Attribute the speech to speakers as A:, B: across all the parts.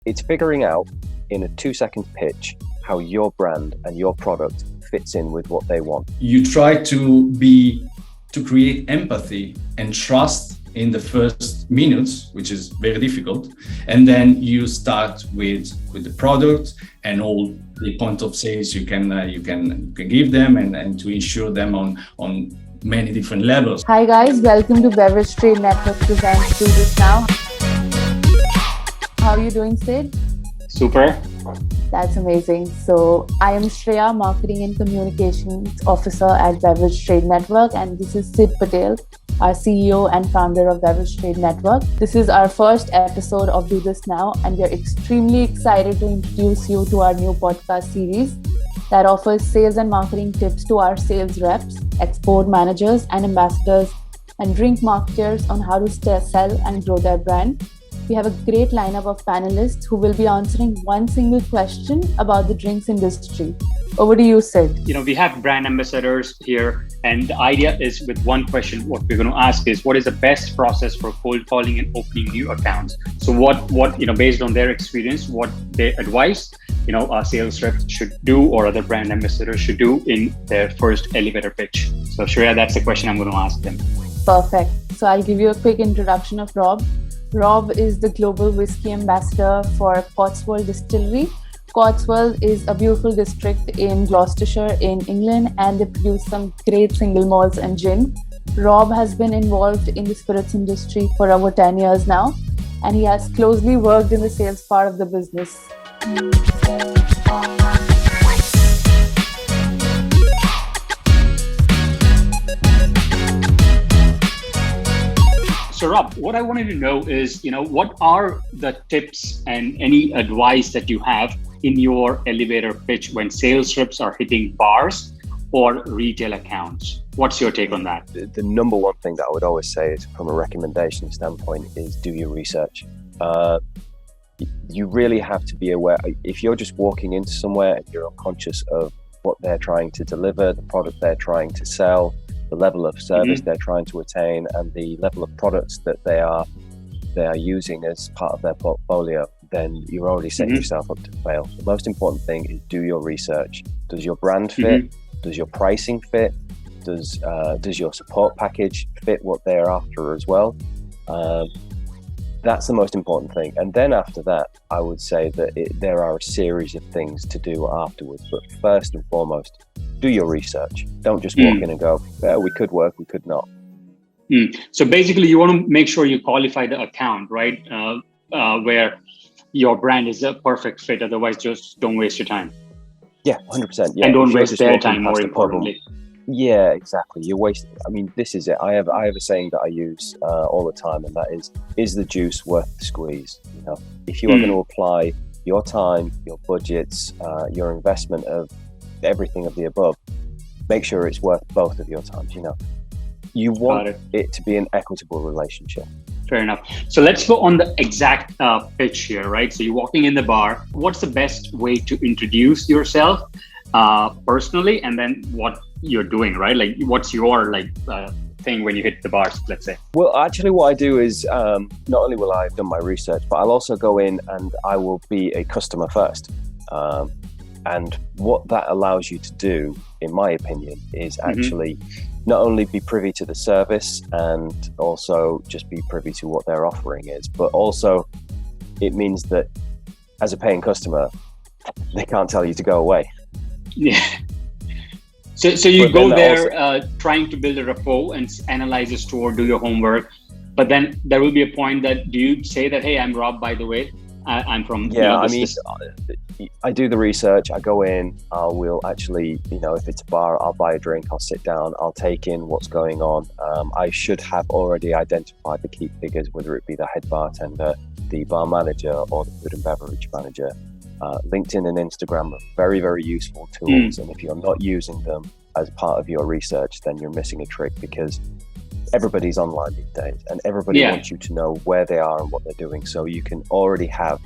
A: It's figuring out in a 2-second pitch how your brand and your product fits in with what they want.
B: You try to create empathy and trust in the first minutes, which is very difficult. And then you start with the product and all the point of sales you can give them and to ensure them on many different levels.
C: Hi guys, welcome to Beverage Trade Network presents Do This Now. How are you doing, Sid?
D: Super.
C: That's amazing. So I am Shreya, Marketing and Communications Officer at Beverage Trade Network, and this is Sid Patel, our CEO and founder of Beverage Trade Network. This is our first episode of Do This Now, and we are extremely excited to introduce you to our new podcast series that offers sales and marketing tips to our sales reps, export managers and ambassadors, and drink marketers on how to sell and grow their brand. We have a great lineup of panelists who will be answering one single question about the drinks industry. Over to you, Sid.
D: We have brand ambassadors here, and the idea is with one question, what we're going to ask is, what is the best process for cold calling and opening new accounts? So what based on their experience, what they advise, our sales reps should do or other brand ambassadors should do in their first elevator pitch. So Shreya, that's the question I'm going to ask them.
C: Perfect. So I'll give you a quick introduction of Rob. Rob is the Global Whisky Ambassador for Cotswold Distillery. Cotswold is a beautiful district in Gloucestershire in England, and they produce some great single malts and gin. Rob has been involved in the spirits industry for over 10 years now, and he has closely worked in the sales part of the business.
D: So Rob, what I wanted to know is, what are the tips and any advice that you have in your elevator pitch when sales reps are hitting bars or retail accounts? What's your take on that?
A: The number one thing that I would always say is, from a recommendation standpoint, is do your research. You really have to be aware. If you're just walking into somewhere and you're unconscious of what they're trying to deliver, the product they're trying to sell, the level of service they're trying to attain, and the level of products that they are using as part of their portfolio, then you're already setting yourself up to fail. The most important thing is do your research. Does your brand fit? Does your pricing fit? Does your support package fit what they're after as well? That's the most important thing. And then after that, I would say that there are a series of things to do afterwards. But first and foremost, do your research. Don't just walk in and go, we could work, we could not.
D: So basically, you want to make sure you qualify the account, right? Where your brand is a perfect fit. Otherwise, just don't waste your time.
A: Yeah, 100%. Yeah.
D: And don't waste their time, more importantly.
A: Yeah, exactly. You're wasting. This is it. I have a saying that I use all the time, and that is the juice worth the squeeze? If you are going to apply your time, your budgets, your investment of everything of the above, make sure it's worth both of your times. You want it to be an equitable relationship.
D: Fair enough. So let's go on the exact pitch here, right? So you're walking in the bar. What's the best way to introduce yourself personally, and then what you're doing, right? Like, what's your thing when you hit the bars, let's say?
A: Well, actually, what I do is not only will I have done my research, but I'll also go in and I will be a customer first. And what that allows you to do, in my opinion, is actually not only be privy to the service and also just be privy to what their offering is, but also it means that as a paying customer, they can't tell you to go away.
D: Yeah. So you go there trying to build a rapport and analyze the store, do your homework, but then there will be a point that, do you say that, hey, I'm Rob, by the way, I'm from...
A: I do the research, I go in, I will actually, if it's a bar, I'll buy a drink, I'll sit down, I'll take in what's going on. I should have already identified the key figures, whether it be the head bartender, the bar manager, or the food and beverage manager. LinkedIn and Instagram are very, very useful tools. And if you're not using them as part of your research, then you're missing a trick, because everybody's online these days and everybody wants you to know where they are and what they're doing. So you can already have,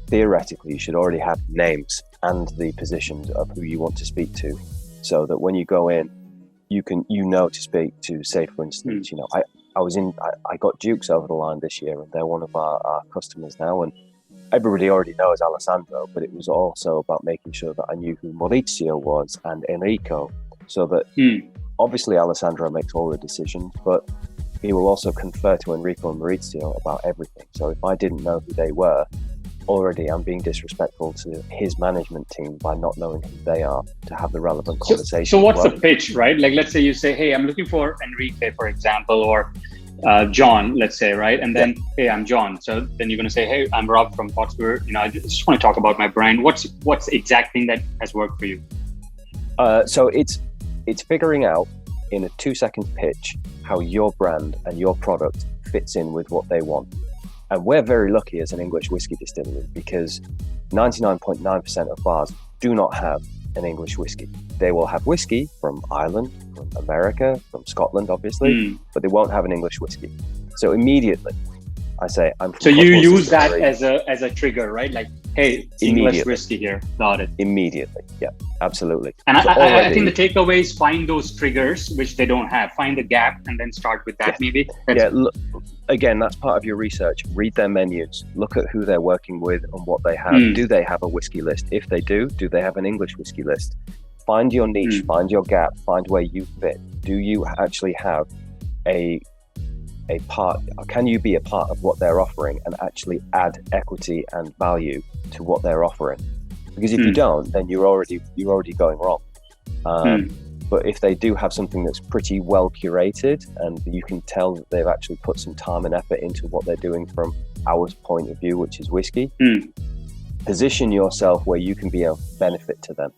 A: theoretically, you should already have names and the positions of who you want to speak to, so that when you go in, you to speak to, say, for instance, I got Dukes over the line this year, and they're one of our customers now, and everybody already knows Alessandro, but it was also about making sure that I knew who Maurizio was and Enrico, so that obviously Alessandro makes all the decisions, but he will also confer to Enrico and Maurizio about everything. So if I didn't know who they were, already I'm being disrespectful to his management team by not knowing who they are to have the relevant conversation.
D: So what's the pitch, right? Like, let's say you say, hey, I'm looking for Enrique, for example, or John, let's say, right? And then, hey, I'm John. So then you're going to say, hey, I'm Rob from Cotswold. I just want to talk about my brand. What's the exact thing that has worked for you?
A: So it's figuring out in a 2-second pitch how your brand and your product fits in with what they want. And we're very lucky as an English whiskey distillery because 99.9% of bars do not have an English whiskey. They will have whiskey from Ireland, from America, from Scotland, obviously, but they won't have an English whiskey. So immediately I say, I'm from
D: So you
A: Cotswold
D: use that
A: Distillery.
D: as a trigger, right? Like, hey, it's English whiskey here. Got it.
A: Immediately. Yeah, absolutely.
D: And
A: So
D: I think the takeaway is find those triggers, which they don't have. Find the gap and then start with that maybe.
A: Look, again, that's part of your research. Read their menus. Look at who they're working with and what they have. Do they have a whiskey list? If they do they have an English whiskey list? Find your niche, find your gap, find where you fit. Do you actually have a part? Can you be a part of what they're offering and actually add equity and value to what they're offering? Because if you don't, then you're already going wrong. But if they do have something that's pretty well curated and you can tell that they've actually put some time and effort into what they're doing from our point of view, which is whiskey, position yourself where you can be a benefit to them.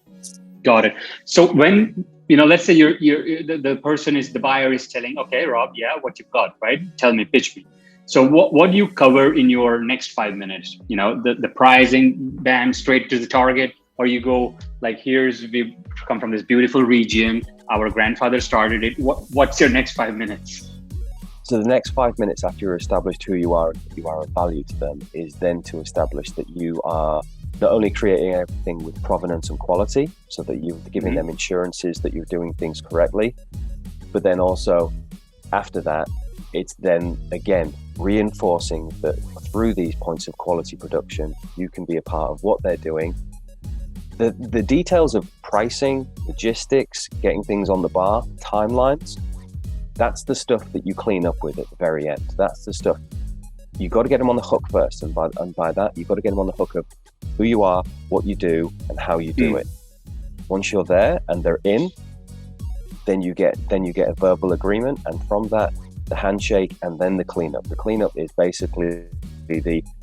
D: Got it. So when, let's say the buyer is telling, okay, Rob, what you've got, right? Tell me, pitch me. So what do you cover in your next 5 minutes? The pricing, bam, straight to the target, or you go like, we come from this beautiful region, our grandfather started it. What's your next 5 minutes?
A: So the next 5 minutes after you're established who you are and you are of value to them is then to establish that you are not only creating everything with provenance and quality, so that you're giving them insurances that you're doing things correctly, but then also after that, it's then again reinforcing that through these points of quality production, you can be a part of what they're doing. The details of pricing, logistics, getting things on the bar, timelines, that's the stuff that you clean up with at the very end. That's the stuff. You've got to get them on the hook first. And by that, you've got to get them on the hook of who you are, what you do, and how you do it. Once you're there and they're in, then you get a verbal agreement. And from that, the handshake and then the cleanup. The cleanup is basically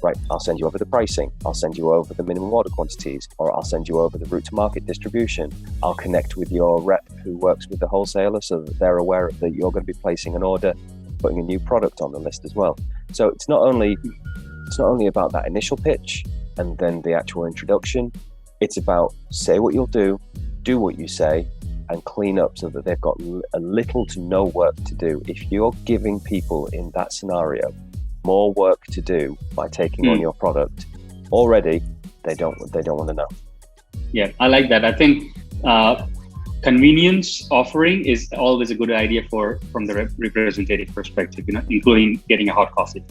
A: right, I'll send you over the pricing, I'll send you over the minimum order quantities, or I'll send you over the route to market distribution. I'll connect with your rep who works with the wholesaler so that they're aware that you're going to be placing an order, putting a new product on the list as well. So it's not only about that initial pitch and then the actual introduction. It's about say what you'll do what you say, and clean up so that they've got a little to no work to do. If you're giving people in that scenario more work to do by taking on your product, already they don't want to know.
D: Yeah, I like that. I think convenience offering is always a good idea from the representative perspective, including getting a hot coffee.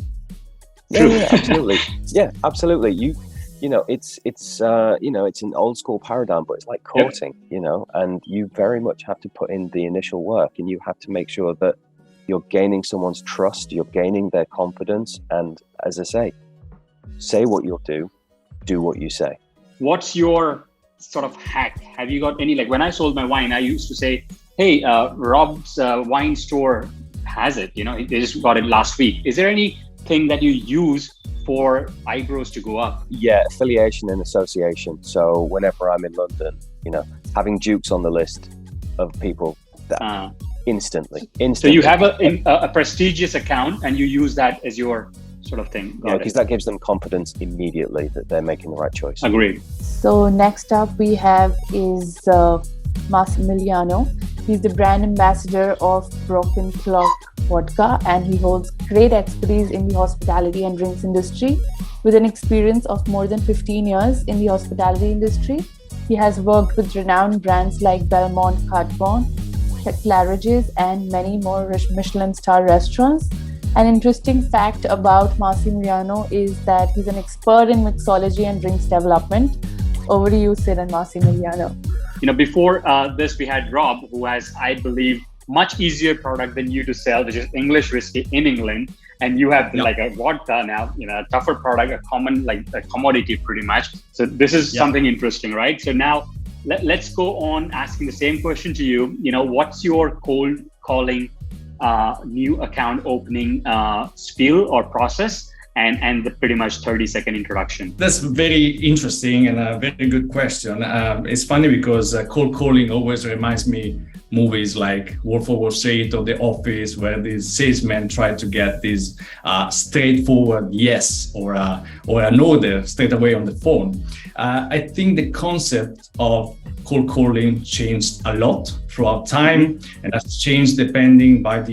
A: Yeah, absolutely. Yeah, absolutely. It's an old school paradigm, but it's like courting, and you very much have to put in the initial work, and you have to make sure that you're gaining someone's trust, you're gaining their confidence, and as I say what you'll do what you say. What's
D: your sort of hack? Have you got any, like when I sold my wine, I used to say, hey, Rob's wine store has it, they just got it last week. Is there anything that you use for eyebrows to go up? Yeah, affiliation and association. So whenever I'm in London, having dukes on the list of people that instantly. So you have a prestigious account and you use that as your sort of thing. Because that gives them confidence immediately that they're making the right choice. Agreed.
C: So next up we have is Massimiliano. He's the brand ambassador of Broken Clock Vodka, and he holds great expertise in the hospitality and drinks industry with an experience of more than 15 years in the hospitality industry. He has worked with renowned brands like Belmond, Claridge, and many more Michelin-starred restaurants. An interesting fact about Massimiliano is that he's an expert in mixology and drinks development. Over to you, Sid and Massimiliano.
D: Before this, we had Rob, who has, I believe, much easier product than you to sell, which is English whiskey in England. And you have like a vodka now, a tougher product, a common, like a commodity pretty much. So this is something interesting, right? So now let's go on asking the same question to you. What's your cold calling new account opening spiel or process? And the pretty much 30-second introduction.
B: That's very interesting and a very good question. It's funny because cold calling always reminds me movies like Wolf of Wall Street or The Office, where these salesmen try to get this straightforward yes or an order straight away on the phone. I think the concept of cold calling changed a lot throughout time, and has changed depending on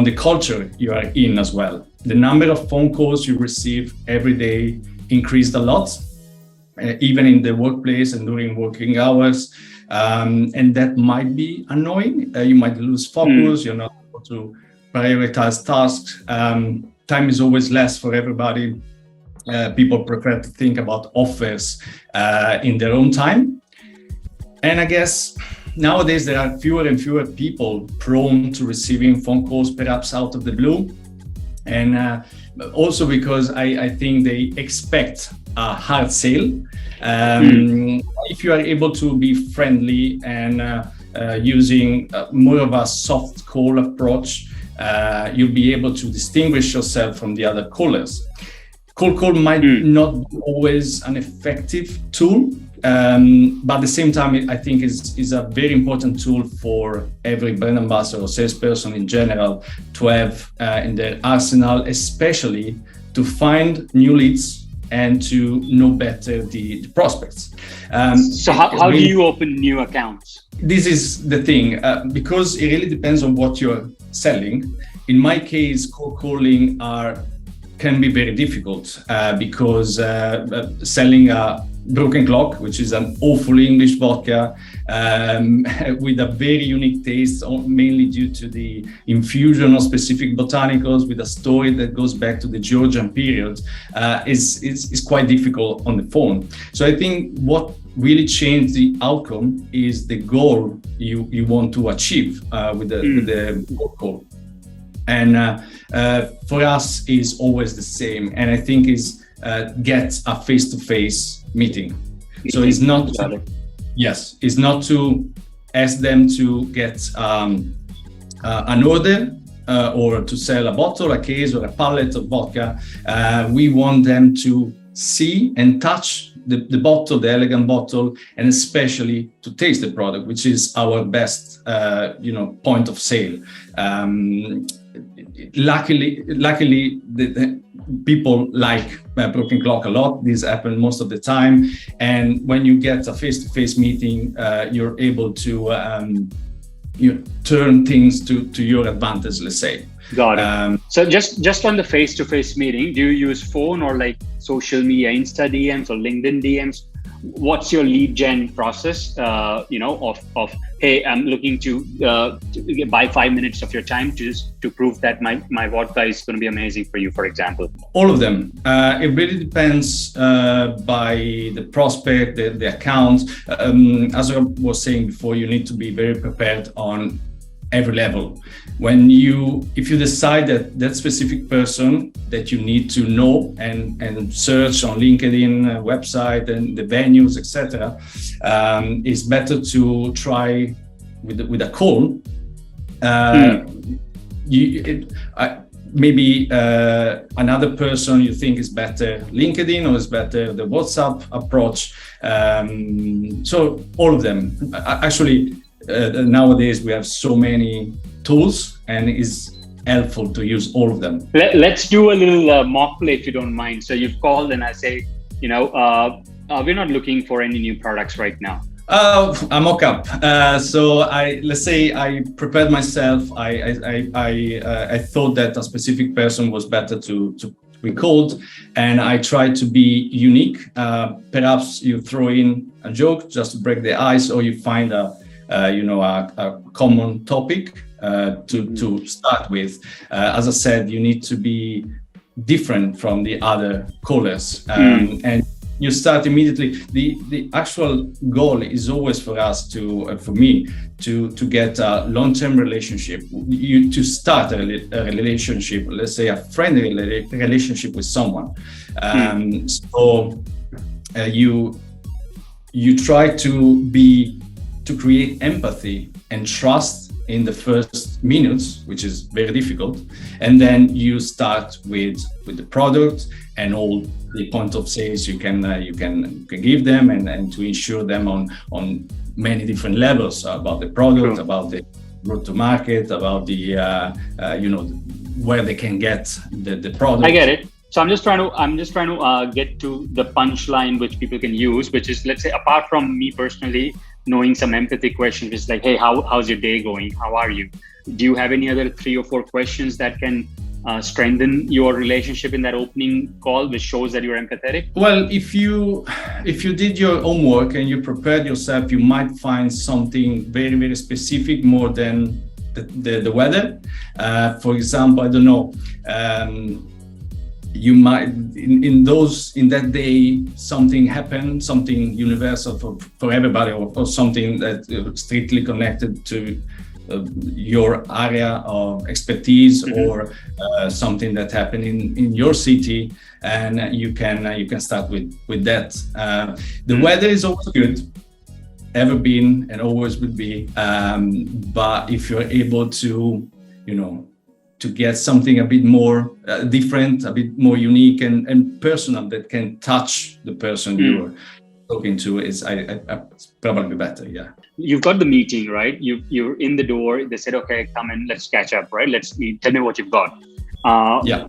B: the culture you are in as well. The number of phone calls you receive every day increased a lot, even in the workplace and during working hours. And that might be annoying. You might lose focus, you're not able to prioritize tasks. Time is always less for everybody. People prefer to think about offers in their own time. And I guess nowadays there are fewer and fewer people prone to receiving phone calls, perhaps out of the blue. And also because I think they expect a hard sale. If you are able to be friendly and using more of a soft call approach, you'll be able to distinguish yourself from the other callers. Cold call might not be always an effective tool, but at the same time, I think is a very important tool for every brand ambassador or salesperson in general to have in their arsenal, especially to find new leads and to know better the prospects.
D: So how do you open new accounts?
B: This is the thing, because it really depends on what you're selling. In my case, cold calling can be very difficult because selling a Broken Clock, which is an awful English vodka with a very unique taste, mainly due to the infusion of specific botanicals with a story that goes back to the Georgian period, is quite difficult on the phone. So I think what really changed the outcome is the goal you want to achieve with the cold call. And for us is always the same, and I think is get a face-to-face meeting. So it's not it's not to ask them to get an order or to sell a bottle, a case, or a pallet of vodka. We want them to see and touch the bottle, the elegant bottle, and especially to taste the product, which is our best point of sale. Luckily, the people like Broken Clock a lot. This happens most of the time. And when you get a face-to-face meeting, you're able to turn things to your advantage, let's say.
D: Got it. So just on the face-to-face meeting, do you use phone or like social media, Insta DMs or LinkedIn DMs? What's your lead gen process, of hey, I'm looking to buy 5 minutes of your time to prove that my vodka is going to be amazing for you, for example?
B: All of them. It really depends by the prospect, the account. As I was saying before, you need to be very prepared on every level. If you decide that specific person that you need to know and search on LinkedIn website and the venues, etc., it's better to try with a call. Maybe another person you think is better LinkedIn, or is better the WhatsApp approach. So all of them. Actually, nowadays we have so many tools, and it's helpful to use all of them.
D: Let's do a little mock play, if you don't mind. So you've called and I say, we're not looking for any new products right now.
B: A mock-up. So let's say I prepared myself. I thought that a specific person was better to be called, and I tried to be unique. Perhaps you throw in a joke just to break the ice, or you find a common topic to start with. As I said, you need to be different from the other callers, and you start immediately. The actual goal is always for us for me to get a long-term relationship. To start a relationship, let's say a friendly relationship with someone. So you try to create empathy and trust in the first minutes, which is very difficult, and then you start with the product and all the point of sales you can give them, and to ensure them on many different levels about the product, about the route to market, about the where they can get the product.
D: I get it. So I'm just trying to get to the punchline which people can use, which is, let's say, apart from me personally knowing some empathy questions, it's like, hey, how's your day going? How are you? Do you have any other 3 or 4 questions that can strengthen your relationship in that opening call, which shows that you're empathetic?
B: Well, if you did your homework and you prepared yourself, you might find something very, very specific more than the weather. For example, I don't know. You might in that day something happened, something universal for everybody, or something that strictly connected to your area of expertise, or something that happened in your city, and you can start with that. The weather is always good, ever been and always will be, but if you're able to to get something a bit more different, a bit more unique and personal, that can touch the person you're talking to, is probably better. Yeah.
D: You've got the meeting, right? You're in the door. They said, okay, come in, let's catch up, right? Let's meet. Tell me what you've got.
B: Yeah.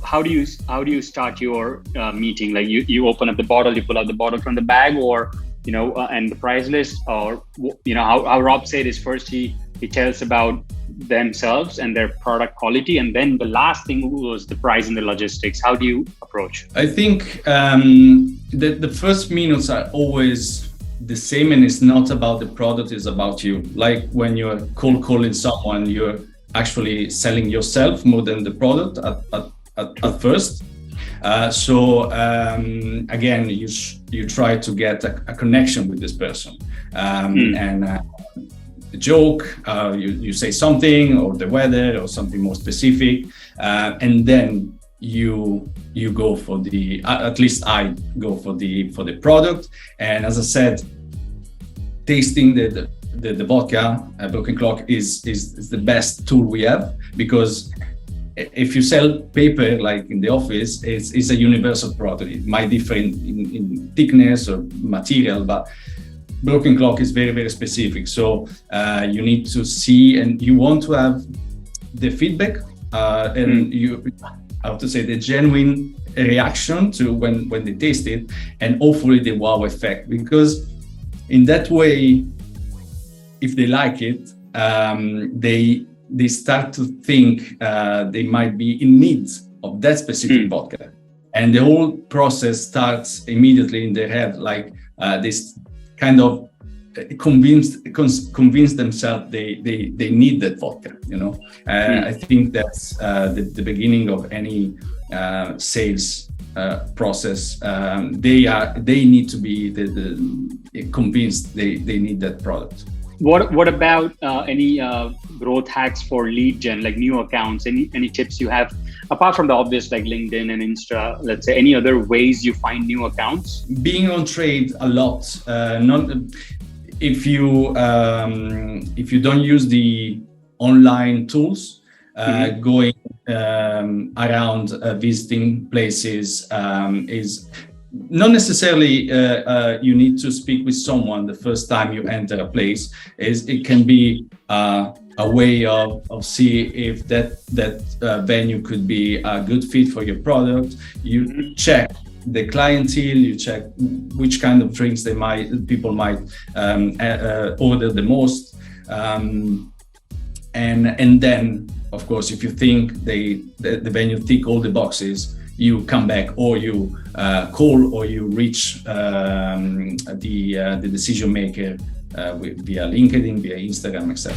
D: How do you start your meeting? Like you open up the bottle, you pull out the bottle from the bag, or and the price list, or how Rob said is, first he tells about themselves and their product quality, and then the last thing was the price and the logistics. How do you approach?
B: I think the first minutes are always the same, and it's not about the product, it's about you. Like when you're cold calling someone, you're actually selling yourself more than the product at first. So again, you try to get a connection with this person, and the joke, you say something, or the weather, or something more specific, and then you go for the, at least I go for the product. And as I said, tasting the vodka, Broken Clock is the best tool we have, because if you sell paper like in the office, it's a universal product. It might differ in thickness or material, but Broken Clock is very, very specific. So you need to see, and you want to have the feedback, and you have to say the genuine reaction to when they taste it, and hopefully the wow effect, because in that way, if they like it, they start to think they might be in need of that specific vodka, and the whole process starts immediately in their head, like this kind of convince themselves they need that vodka. I think that's the beginning of any sales process. They need to be convinced they need that product.
D: What about any growth hacks for lead gen, like new accounts? Any tips you have, apart from the obvious like LinkedIn and Insta? Let's say, any other ways you find new accounts? Being
B: on trade a lot. If you don't use the online tools, going around visiting places is not necessarily you need to speak with someone the first time you enter a place. It can be a way of see if that venue could be a good fit for your product. You check the clientele, you check which kind of drinks people might order the most, and then of course, if you think the venue tick all the boxes, you come back, or you call, or you reach the decision maker via LinkedIn, via Instagram, etc.